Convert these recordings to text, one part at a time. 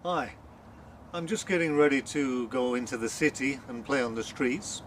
Hi, I'm just getting ready to go into the city and play on the streets,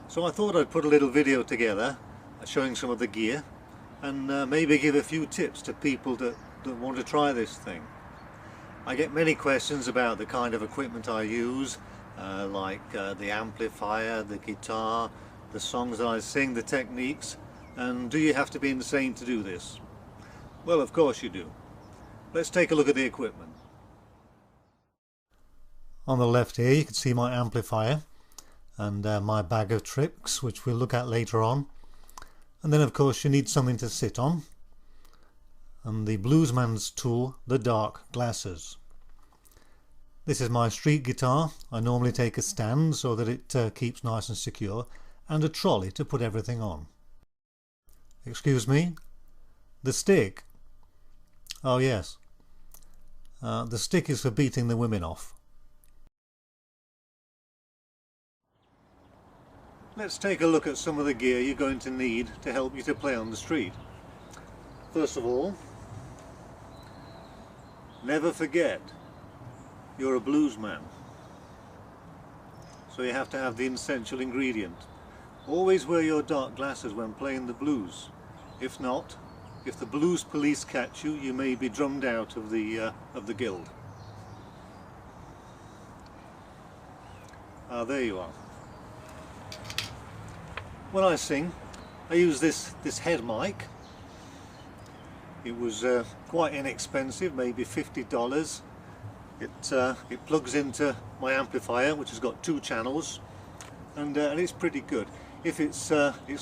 so I thought I'd put a little video together showing some of the gear and maybe give a few tips to people that want to try this thing. I get many questions about the kind of equipment I use, like the amplifier, the guitar, the songs that I sing, the techniques, and do you have to be insane to do this? Well, of course you do. Let's take a look at the equipment. On the left here you can see my amplifier and my bag of tricks, which we'll look at later on. And then of course you need something to sit on, and the bluesman's tool, the dark glasses. This is my street guitar. I normally take a stand so that it keeps nice and secure, and a trolley to put everything on. Excuse me? The stick? Oh yes. The stick is for beating the women off. Let's take a look at some of the gear you're going to need to help you to play on the street. First of all, never forget you're a bluesman. So you have to have the essential ingredient. Always wear your dark glasses when playing the blues. If not, if the blues police catch you, you may be drummed out of the guild. There you are. When I sing, I use this head mic. It was quite inexpensive, maybe $50. It plugs into my amplifier, which has got 2 channels, and it's pretty good. If it's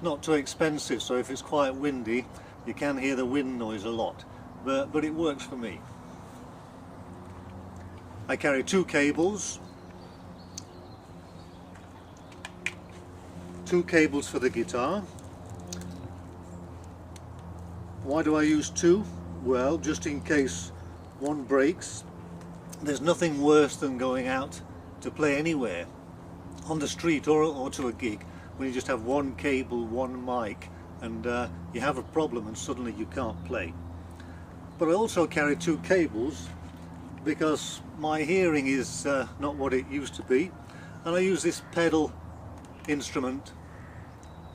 not too expensive, so if it's quite windy, you can hear the wind noise a lot, but it works for me. I carry 2 cables. 2 cables for the guitar. Why do I use 2? Well, just in case one breaks. There's nothing worse than going out to play anywhere, on the street or to a gig, when you just have 1 cable, 1 mic, and you have a problem and suddenly you can't play. But I also carry 2 cables because my hearing is not what it used to be, and I use this pedal instrument.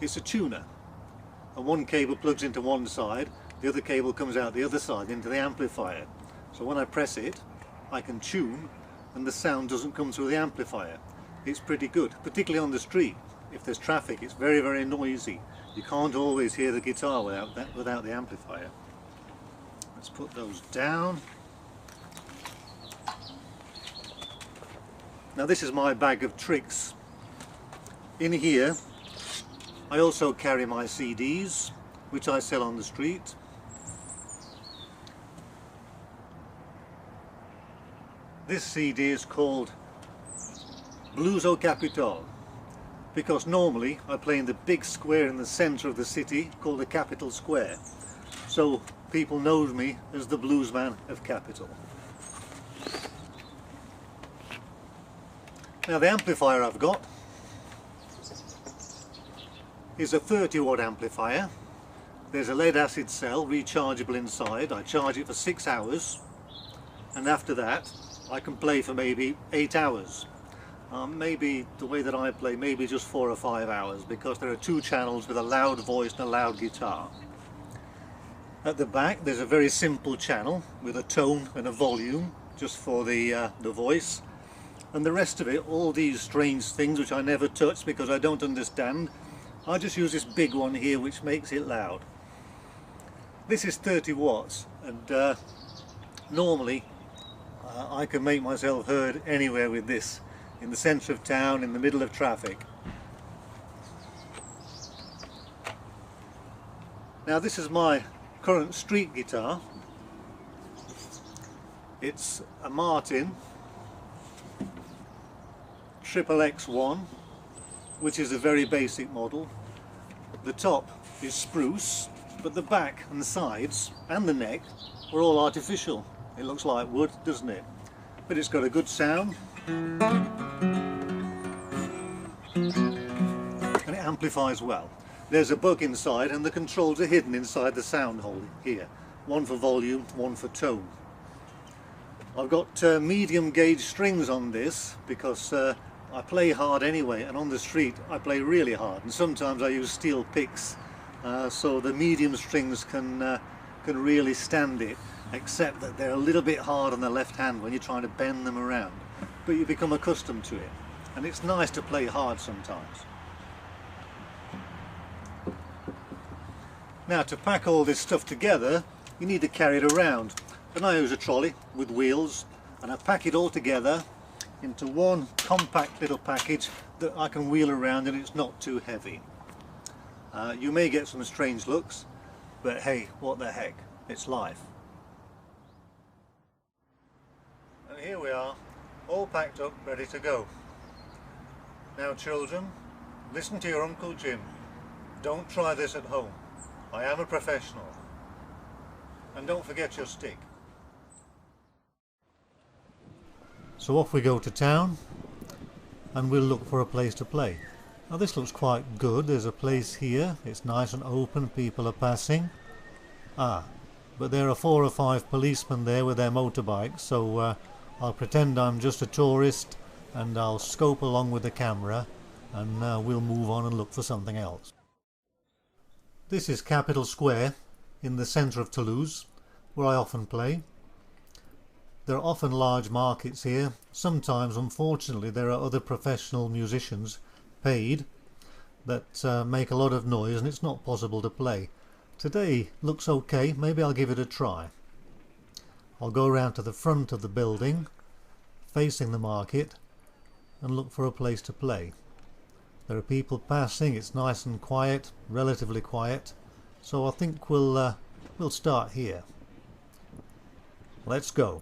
It's a tuner, and 1 cable plugs into one side, the other cable comes out the other side into the amplifier. So when I press it, I can tune and the sound doesn't come through the amplifier. It's pretty good, particularly on the street. If there's traffic, it's very, very noisy. You can't always hear the guitar without the amplifier. Let's put those down. Now this is my bag of tricks. In here I also carry my CDs, which I sell on the street. This CD is called Blues au Capitol, because normally I play in the big square in the centre of the city called the Capitol Square. So people know me as the bluesman of Capitol. Now the amplifier I've got is a 30-watt amplifier. There's a lead acid cell rechargeable inside. I charge it for 6 hours, and after that I can play for maybe 8 hours. Maybe the way that I play, maybe just 4 or 5 hours, because there are 2 channels with a loud voice and a loud guitar. At the back there's a very simple channel with a tone and a volume just for the voice, and the rest of it, all these strange things which I never touch because I don't understand, I just use this big one here which makes it loud. This is 30 watts, and normally I can make myself heard anywhere with this, in the centre of town, in the middle of traffic. Now this is my current street guitar. It's a Martin XXX1, which is a very basic model. The top is spruce, but the back and the sides and the neck are all artificial. It looks like wood, doesn't it? But it's got a good sound, and it amplifies well. There's a bug inside, and the controls are hidden inside the sound hole here. One for volume, one for tone. I've got medium gauge strings on this because I play hard anyway, and on the street I play really hard, and sometimes I use steel picks, so the medium strings can really stand it, except that they're a little bit hard on the left hand when you're trying to bend them around, but you become accustomed to it, and it's nice to play hard sometimes. Now, to pack all this stuff together, you need to carry it around, and I use a trolley with wheels, and I pack it all together into one compact little package that I can wheel around, and it's not too heavy. You may get some strange looks, but hey, what the heck, it's life. And here we are, all packed up, ready to go. Now children, listen to your Uncle Jim. Don't try this at home. I am a professional. And don't forget your stick. So off we go to town, and we'll look for a place to play. Now this looks quite good. There's a place here, it's nice and open, people are passing. But there are 4 or 5 policemen there with their motorbikes, so I'll pretend I'm just a tourist and I'll scope along with the camera, and we'll move on and look for something else. This is Capitol Square in the centre of Toulouse, where I often play. There are often large markets here. Sometimes, unfortunately, there are other professional musicians, paid, that make a lot of noise, and it's not possible to play. Today looks okay, maybe I'll give it a try. I'll go around to the front of the building, facing the market, and look for a place to play. There are people passing, it's nice and quiet, relatively quiet, so I think we'll start here. Let's go.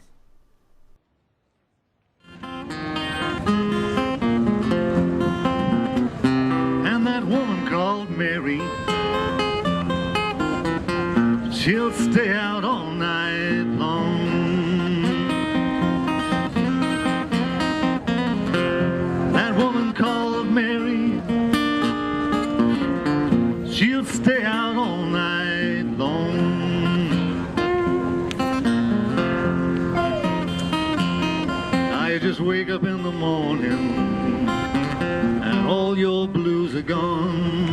And that woman called Mary, she'll stay out all night long. That woman called Mary, she'll stay out all night long. I just wake up in the morning and all your blues are gone.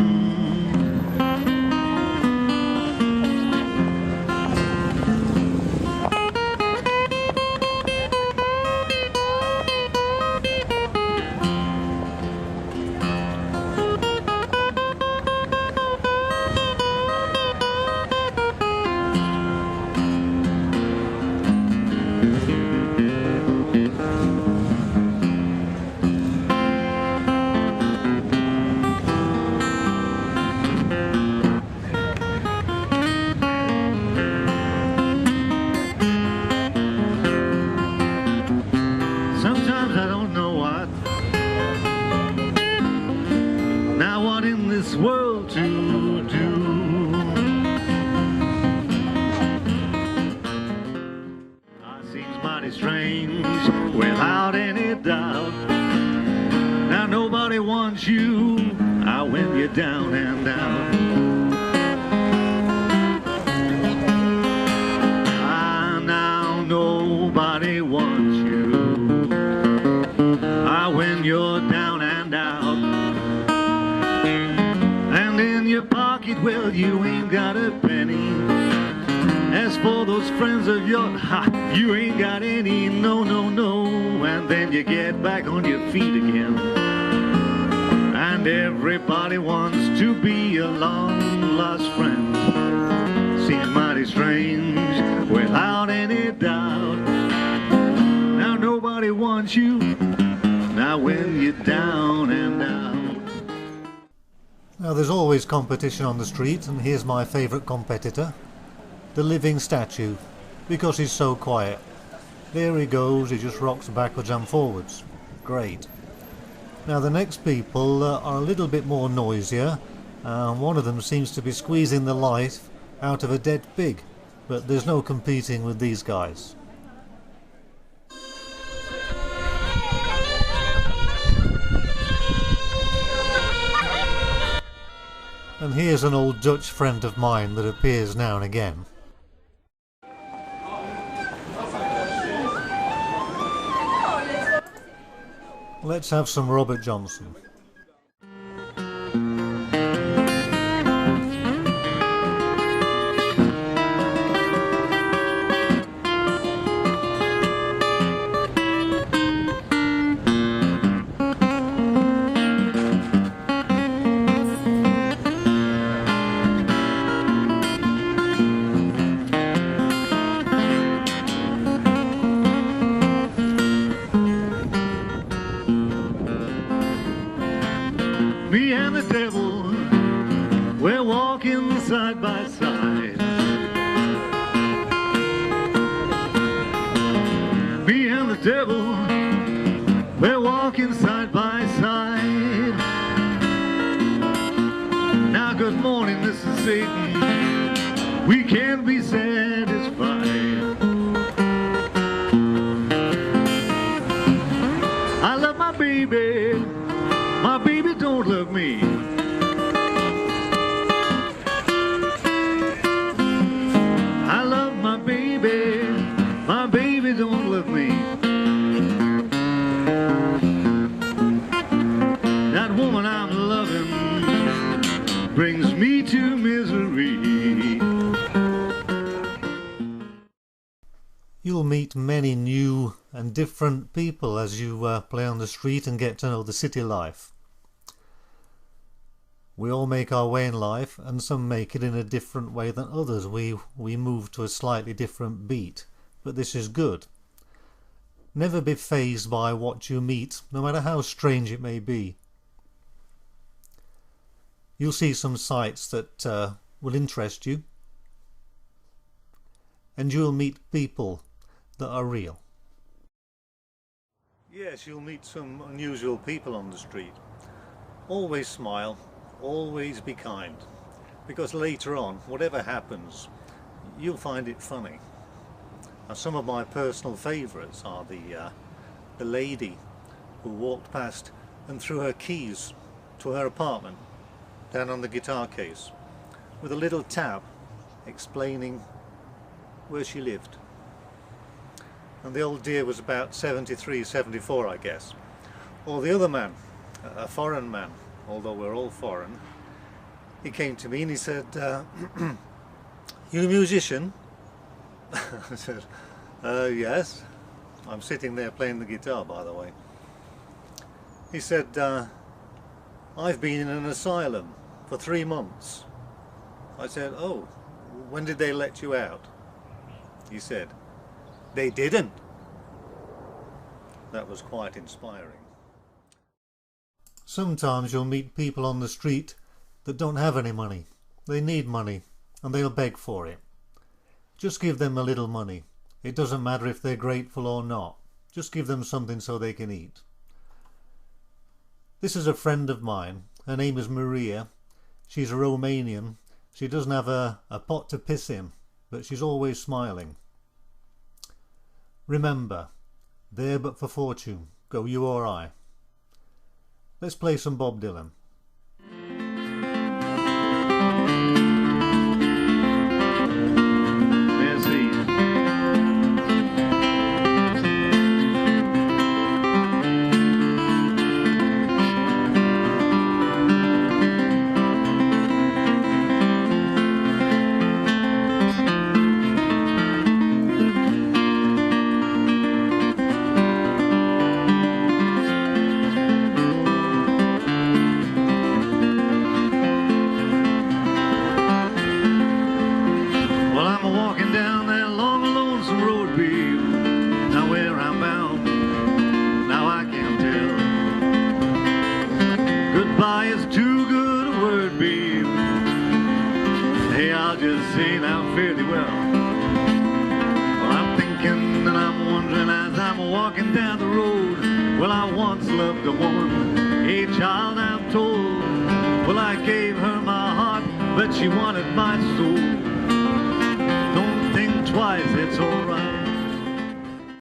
World to do. Seems mighty strange, without any doubt. Now nobody wants you when you're down and out. Now nobody wants you when you're down and out. In your pocket, well, you ain't got a penny. As for those friends of yours, you ain't got any, no, no, no. And then you get back on your feet again, and everybody wants to be a long-lost friend. Seems mighty strange, without any doubt. Now nobody wants you when you're down and out. Now there's always competition on the street, and here's my favourite competitor, the living statue, because he's so quiet. There he goes, he just rocks backwards and forwards. Great. Now the next people are a little bit more noisier, and one of them seems to be squeezing the life out of a dead pig, but there's no competing with these guys. And here's an old Dutch friend of mine that appears now and again. Let's have some Robert Johnson. Me and the devil, we're walking side by side. Me and the devil, we're walking side by side. Now good morning, Mr. Satan, we can't be satisfied. I love my baby don't love me. I love my baby don't love me. That woman I'm loving brings me to misery. You'll meet many new and different people as you play on the street and get to know the city life. We all make our way in life, and some make it in a different way than others. We move to a slightly different beat, but this is good. Never be fazed by what you meet, no matter how strange it may be. You'll see some sights that will interest you, and you'll meet people that are real. Yes, you'll meet some unusual people on the street. Always smile. Always be kind, because later on, whatever happens, you'll find it funny. Now, some of my personal favourites are the lady who walked past and threw her keys to her apartment down on the guitar case with a little tab explaining where she lived. And the old dear was about 73, 74, I guess. Or the other man, a foreign man, although we're all foreign, he came to me and he said, "You a musician?" I said, "Yes." I'm sitting there playing the guitar, by the way. He said, "I've been in an asylum for 3 months." I said, "Oh, when did they let you out?" He said, "They didn't." That was quite inspiring. Sometimes you'll meet people on the street that don't have any money. They need money and they'll beg for it. Just give them a little money. It doesn't matter if they're grateful or not. Just give them something so they can eat. This is a friend of mine. Her name is Maria. She's a Romanian. She doesn't have a pot to piss in, but she's always smiling. Remember, there but for fortune, go you or I. Let's play some Bob Dylan. Saying I'm fairly well. Well, I'm thinking and I'm wondering as I'm walking down the road. Well, I once loved a woman, a child I'm told. Well, I gave her my heart, but she wanted my soul. Don't think twice, it's alright.